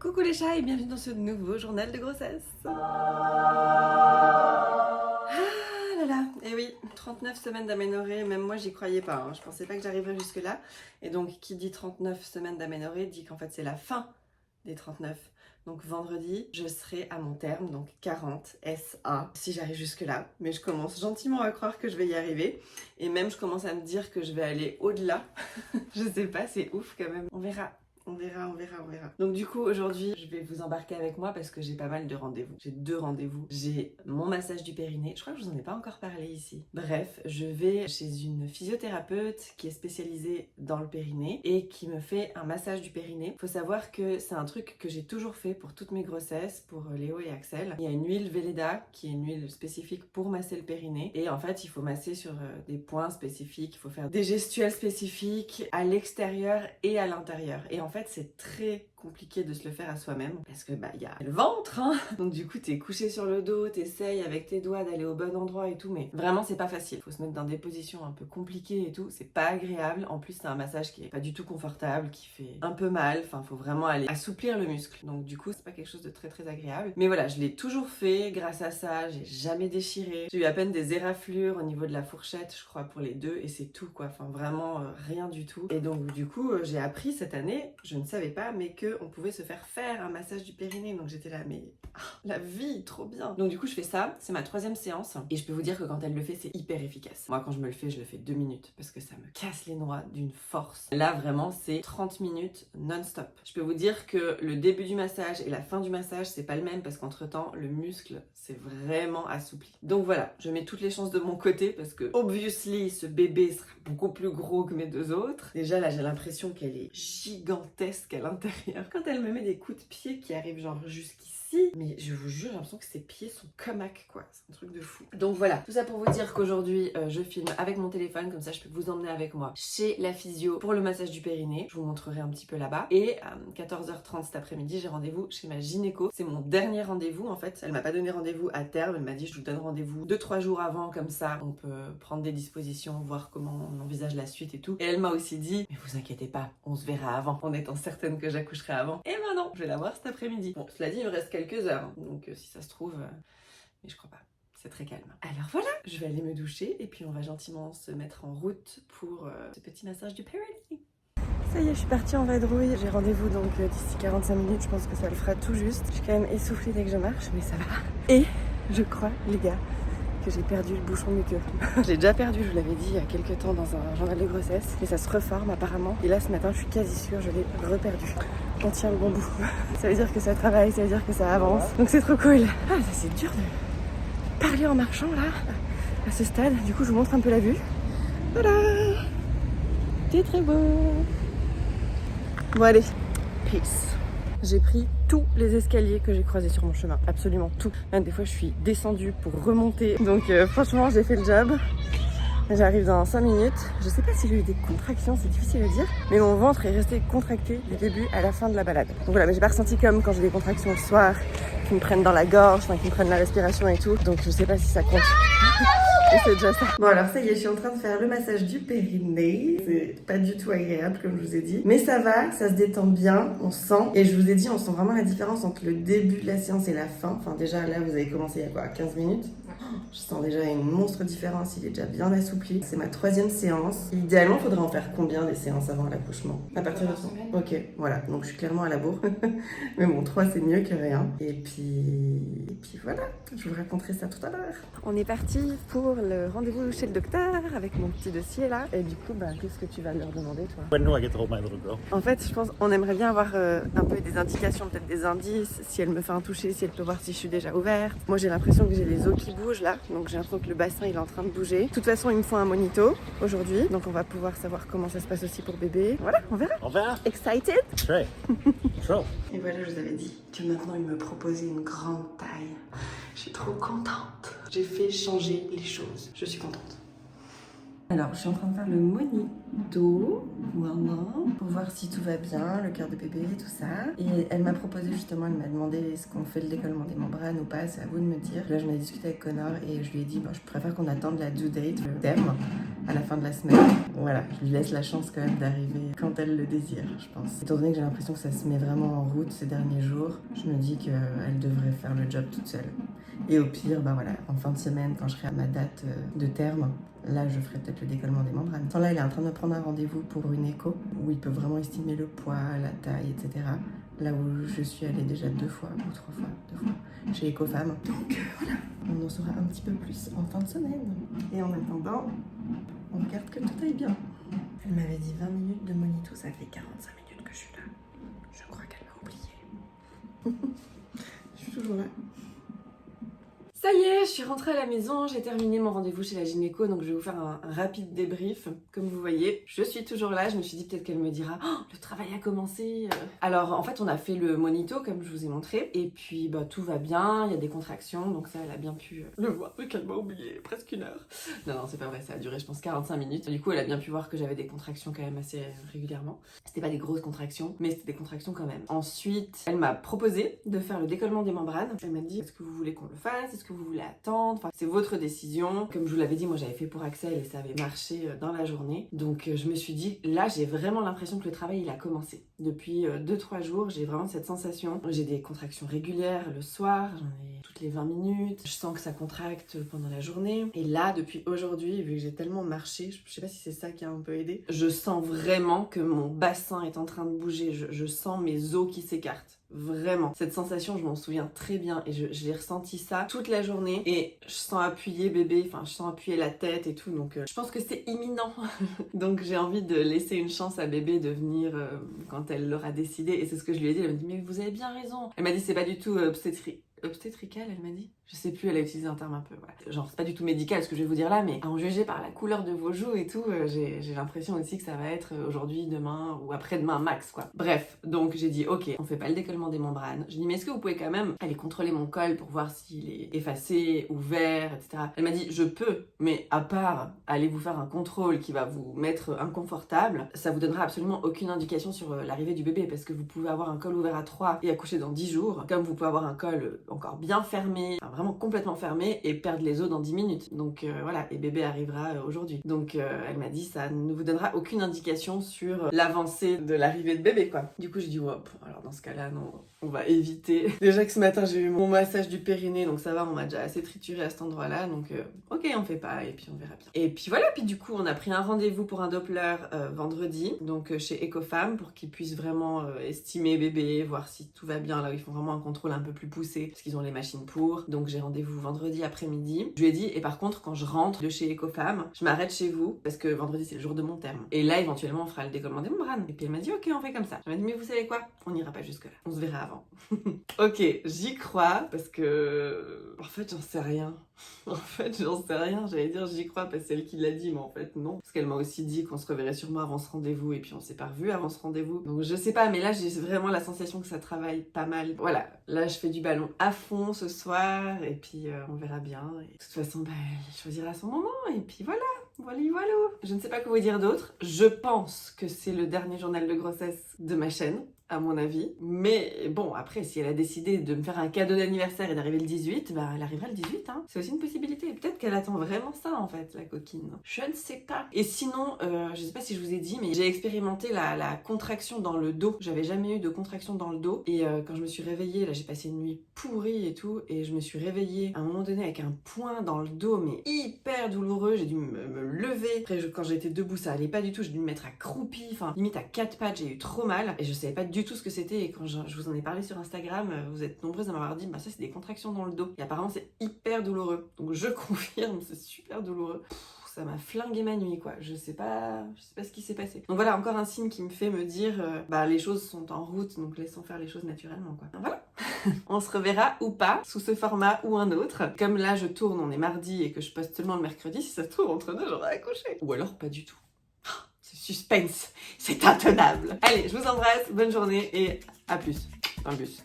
Coucou les chats et bienvenue dans ce nouveau journal de grossesse. Ah là là, et oui, 39 semaines d'aménorrhée, même moi j'y croyais pas, hein. Je pensais pas que j'arriverais jusque là. Et donc qui dit 39 semaines d'aménorrhée dit qu'en fait c'est la fin des 39. Donc vendredi, je serai à mon terme, donc 40 SA, si j'arrive jusque là. Mais je commence gentiment à croire que je vais y arriver. Et même je commence à me dire que je vais aller au-delà. Je sais pas, c'est ouf quand même. On verra. On verra. Donc du coup, aujourd'hui, je vais vous embarquer avec moi parce que j'ai pas mal de rendez-vous. J'ai 2 rendez-vous. J'ai mon massage du périnée. Je crois que je vous en ai pas encore parlé ici. Bref, je vais chez une physiothérapeute qui est spécialisée dans le périnée et qui me fait un massage du périnée. Faut savoir que c'est un truc que j'ai toujours fait pour toutes mes grossesses, pour Léo et Axel. Il y a une huile Velleda qui est une huile spécifique pour masser le périnée. Et en fait, il faut masser sur des points spécifiques. Il faut faire des gestuels spécifiques à l'extérieur et à l'intérieur. Et en fait, c'est très compliqué de se le faire à soi-même parce que il y a le ventre, hein. Donc du coup t'es couché sur le dos, t'essayes avec tes doigts d'aller au bon endroit et tout, mais vraiment c'est pas facile. Faut se mettre dans des positions un peu compliquées et tout, c'est pas agréable. En plus c'est un massage qui est pas du tout confortable, qui fait un peu mal, enfin faut vraiment aller assouplir le muscle. Donc du coup c'est pas quelque chose de très très agréable. Mais voilà, je l'ai toujours fait, grâce à ça, j'ai jamais déchiré. J'ai eu à peine des éraflures au niveau de la fourchette, je crois, pour les deux, et c'est tout quoi, enfin vraiment rien du tout. Et donc du coup j'ai appris cette année, je ne savais pas, mais que on pouvait se faire un massage du périnée. Donc j'étais là, mais la vie, trop bien. Donc du coup je fais ça, c'est ma 3e séance et je peux vous dire que quand elle le fait c'est hyper efficace. Moi quand je me le fais, je le fais 2 minutes parce que ça me casse les noix d'une force. Là vraiment c'est 30 minutes non-stop. Je peux vous dire que le début du massage et la fin du massage c'est pas le même parce qu'entre temps le muscle c'est vraiment assoupli. Donc voilà, je mets toutes les chances de mon côté parce que obviously ce bébé sera beaucoup plus gros que mes 2 autres. Déjà là j'ai l'impression qu'elle est gigantesque à l'intérieur. Quand elle me met des coups de pied qui arrivent genre jusqu'ici, mais je vous jure, j'ai l'impression que ses pieds sont comaques quoi, c'est un truc de fou. Donc voilà, tout ça pour vous dire qu'aujourd'hui je filme avec mon téléphone, comme ça je peux vous emmener avec moi chez la physio pour le massage du périnée. Je vous montrerai un petit peu là-bas. Et à 14h30 cet après-midi, j'ai rendez-vous chez ma gynéco. C'est mon dernier rendez-vous en fait. Elle m'a pas donné rendez-vous à terme, elle m'a dit je vous donne rendez-vous 2-3 jours avant, comme ça on peut prendre des dispositions, voir comment on envisage la suite et tout. Et elle m'a aussi dit, mais vous inquiétez pas, on se verra avant, en étant certaine que j'accoucherai avant. Et ben non, je vais la voir cet après-midi. Bon, cela dit, il me reste quelques heures, hein, donc si ça se trouve, mais je crois pas. C'est très calme. Alors voilà, je vais aller me doucher et puis on va gentiment se mettre en route pour ce petit massage du périnée. Ça y est, je suis partie en vadrouille. J'ai rendez-vous donc d'ici 45 minutes. Je pense que ça le fera tout juste. Je suis quand même essoufflée dès que je marche, mais ça va. Et je crois, les gars, que j'ai perdu le bouchon de queue. Je l'ai déjà perdu, je vous l'avais dit il y a quelques temps dans un journal de grossesse. Mais ça se reforme apparemment. Et là, ce matin, je suis quasi sûre, je l'ai reperdu. On tient le bon bout. Ça veut dire que ça travaille, ça veut dire que ça avance. Donc c'est trop cool. Ah, ça c'est dur de parler en marchant là, à ce stade. Du coup, je vous montre un peu la vue. Voilà. C'est très beau. Bon allez, peace. J'ai pris tous les escaliers que j'ai croisés sur mon chemin, absolument tout. Même des fois je suis descendue pour remonter, donc franchement j'ai fait le job. J'arrive dans 5 minutes, je sais pas si j'ai eu des contractions, c'est difficile à dire, mais mon ventre est resté contracté du début à la fin de la balade. Donc voilà, mais j'ai pas ressenti comme quand j'ai des contractions le soir, qui me prennent dans la gorge, qui me prennent la respiration et tout, donc je sais pas si ça compte. Et c'est déjà ça. Bon alors ça y est, je suis en train de faire le massage du périnée. C'est pas du tout agréable comme je vous ai dit. Mais ça va, ça se détend bien, on sent. Et je vous ai dit, on sent vraiment la différence entre le début de la séance et la fin. Enfin déjà là, vous avez commencé il y a quoi, 15 minutes. Je sens déjà une monstre différence, il est déjà bien assoupli. C'est ma 3e séance. Idéalement, il faudrait en faire combien des séances avant l'accouchement? À partir de ça. Ok, voilà, donc je suis clairement à la bourre. Mais bon, 3 c'est mieux que rien. Et puis voilà, je vous raconterai ça tout à l'heure. On est parti pour le rendez-vous chez le docteur avec mon petit dossier là. Et du coup, qu'est-ce que tu vas leur demander toi? When do I get to hold my little girl? En fait, je pense on aimerait bien avoir un peu des indications, peut-être des indices, si elle me fait un toucher, si elle peut voir si je suis déjà ouverte. Moi, j'ai l'impression que j'ai les os qui bougent là, donc j'ai l'impression que le bassin il est en train de bouger. De toute façon, il me faut un monito aujourd'hui, donc on va pouvoir savoir comment ça se passe aussi pour bébé. Voilà, on verra. On verra. Excited? Très. Trop. Et voilà, je vous avais dit que maintenant il me proposait une grande taille. Je suis trop contente. J'ai fait changer les choses. Je suis contente. Alors, je suis en train de faire le monito, voilà, pour voir si tout va bien, le cœur de bébé, tout ça. Et elle m'a proposé justement, elle m'a demandé est-ce qu'on fait le décollement des membranes ou pas, c'est à vous de me dire. Là, j'en ai discuté avec Connor et je lui ai dit, je préfère qu'on attende la due date, le terme, à la fin de la semaine. Voilà, je lui laisse la chance quand même d'arriver quand elle le désire, je pense. Étant donné que j'ai l'impression que ça se met vraiment en route ces derniers jours, je me dis qu'elle devrait faire le job toute seule. Et au pire, bah voilà, en fin de semaine, quand je serai à ma date de terme, là je ferai peut-être le décollement des membranes. Sans là, il est en train de me prendre un rendez-vous pour une écho, où il peut vraiment estimer le poids, la taille, etc. Là où je suis allée déjà 2 fois ou 3 fois, 2 fois, chez Ecofam. Donc voilà, on en saura un petit peu plus en fin de semaine. Et en attendant, on regarde que tout aille bien. Elle m'avait dit 20 minutes de monito, ça fait 45 minutes que je suis là. Je crois qu'elle m'a oublié. Je suis toujours là. Ça y est, je suis rentrée à la maison, j'ai terminé mon rendez-vous chez la gynéco, donc je vais vous faire un rapide débrief. Comme vous voyez, je suis toujours là, je me suis dit peut-être qu'elle me dira « Oh, le travail a commencé !» Alors en fait, on a fait le monito, comme je vous ai montré, et puis bah, tout va bien, il y a des contractions, donc ça, elle a bien pu le voir, vu qu'elle m'a oublié presque 1 heure. Non, c'est pas vrai, ça a duré je pense 45 minutes. Du coup, elle a bien pu voir que j'avais des contractions quand même assez régulièrement. C'était pas des grosses contractions, mais c'était des contractions quand même. Ensuite, elle m'a proposé de faire le décollement des membranes. Elle m'a dit « Est-ce que vous voulez qu'on le fasse ? Est-ce que vous voulez attendre ? Enfin, c'est votre décision. » Comme je vous l'avais dit, moi j'avais fait pour Axel et ça avait marché dans la journée. Donc je me suis dit, là j'ai vraiment l'impression que le travail il a commencé. Depuis 2-3 jours, j'ai vraiment cette sensation. J'ai des contractions régulières le soir, j'en ai toutes les 20 minutes. Je sens que ça contracte pendant la journée. Et là, depuis aujourd'hui, vu que j'ai tellement marché, je sais pas si c'est ça qui a un peu aidé, je sens vraiment que mon bassin est en train de bouger. Je sens mes os qui s'écartent. Vraiment, cette sensation je m'en souviens très bien et j'ai ressenti ça toute la journée et je sens appuyer bébé, enfin je sens appuyer la tête et tout, donc je pense que c'est imminent. Donc j'ai envie de laisser une chance à bébé de venir quand elle l'aura décidé, et c'est ce que je lui ai dit. Elle m'a dit mais vous avez bien raison. Elle m'a dit c'est pas du tout obstétrical, elle m'a dit. Je sais plus, elle a utilisé un terme un peu, voilà. Genre, c'est pas du tout médical ce que je vais vous dire là, mais à en juger par la couleur de vos joues et tout, j'ai l'impression aussi que ça va être aujourd'hui, demain ou après-demain max, quoi. Bref, donc j'ai dit, ok, on fait pas le décollement des membranes. J'ai dit, mais est-ce que vous pouvez quand même aller contrôler mon col pour voir s'il est effacé, ouvert, etc. Elle m'a dit, je peux, mais à part aller vous faire un contrôle qui va vous mettre inconfortable, ça vous donnera absolument aucune indication sur l'arrivée du bébé, parce que vous pouvez avoir un col ouvert à 3 et accoucher dans 10 jours, comme vous pouvez avoir un col encore bien fermé, enfin, vraiment complètement fermé et perdre les os dans 10 minutes. Donc voilà, et bébé arrivera aujourd'hui. Donc elle m'a dit ça ne vous donnera aucune indication sur l'avancée de l'arrivée de bébé, quoi. Du coup j'ai dit ouais, bon, alors dans ce cas-là non, on va éviter. Déjà que ce matin j'ai eu mon massage du périnée, donc ça va, on m'a déjà assez trituré à cet endroit-là, donc ok, on fait pas et puis on verra bien. Et puis voilà, puis du coup on a pris un rendez-vous pour un Doppler vendredi, donc chez Ecofam, pour qu'ils puissent vraiment estimer bébé, voir si tout va bien. Là où ils font vraiment un contrôle un peu plus poussé, parce qu'ils ont les machines pour. Donc j'ai rendez-vous vendredi après-midi. Je lui ai dit, et par contre quand je rentre de chez Ecofam, je m'arrête chez vous, parce que vendredi c'est le jour de mon terme. Et là éventuellement on fera le décollement des membranes. Et puis elle m'a dit ok, on fait comme ça. Elle m'a dit mais vous savez quoi, on n'ira pas jusque là, on se verra avant. Ok, j'y crois, parce que en fait j'en sais rien. En fait, j'en sais rien, j'allais dire j'y crois parce que c'est elle qui l'a dit, mais en fait non. Parce qu'elle m'a aussi dit qu'on se reverrait sûrement avant ce rendez-vous, et puis on s'est pas revu avant ce rendez-vous. Donc je sais pas, mais là j'ai vraiment la sensation que ça travaille pas mal. Voilà, là je fais du ballon à fond ce soir, et puis on verra bien. Et de toute façon, bah, elle choisira son moment, et puis voilà. Voilà. Je ne sais pas quoi vous dire d'autre. Je pense que c'est le dernier journal de grossesse de ma chaîne, à mon avis. Mais bon, après, si elle a décidé de me faire un cadeau d'anniversaire et d'arriver le 18, bah elle arrivera le 18, hein. C'est aussi une possibilité. Peut-être qu'elle attend vraiment ça, en fait, la coquine. Je ne sais pas. Et sinon, je sais pas si je vous ai dit, mais j'ai expérimenté la contraction dans le dos. J'avais jamais eu de contraction dans le dos. Et quand je me suis réveillée, là, j'ai passé une nuit pourrie et tout, et je me suis réveillée à un moment donné avec un point dans le dos, mais hyper douloureux. J'ai dû me lever. Après, quand j'étais debout, ça allait pas du tout. J'ai dû me mettre accroupie, enfin, limite à 4 pattes. J'ai eu trop mal. Et je savais pas du tout ce que c'était, et quand je vous en ai parlé sur Instagram, vous êtes nombreuses à m'avoir dit bah ça c'est des contractions dans le dos, et apparemment c'est hyper douloureux, donc je confirme, c'est super douloureux. Ça m'a flingué ma nuit, quoi. Je sais pas ce qui s'est passé. Donc voilà, encore un signe qui me fait me dire bah les choses sont en route, donc laissons faire les choses naturellement, quoi. Donc, voilà. On se reverra ou pas, sous ce format ou un autre. Comme là je tourne, on est mardi et que je poste seulement le mercredi, si ça se trouve entre deux j'aurais accouché. Ou alors pas du tout. Suspense, c'est intenable. Allez, je vous embrasse, bonne journée et à plus. Un bus.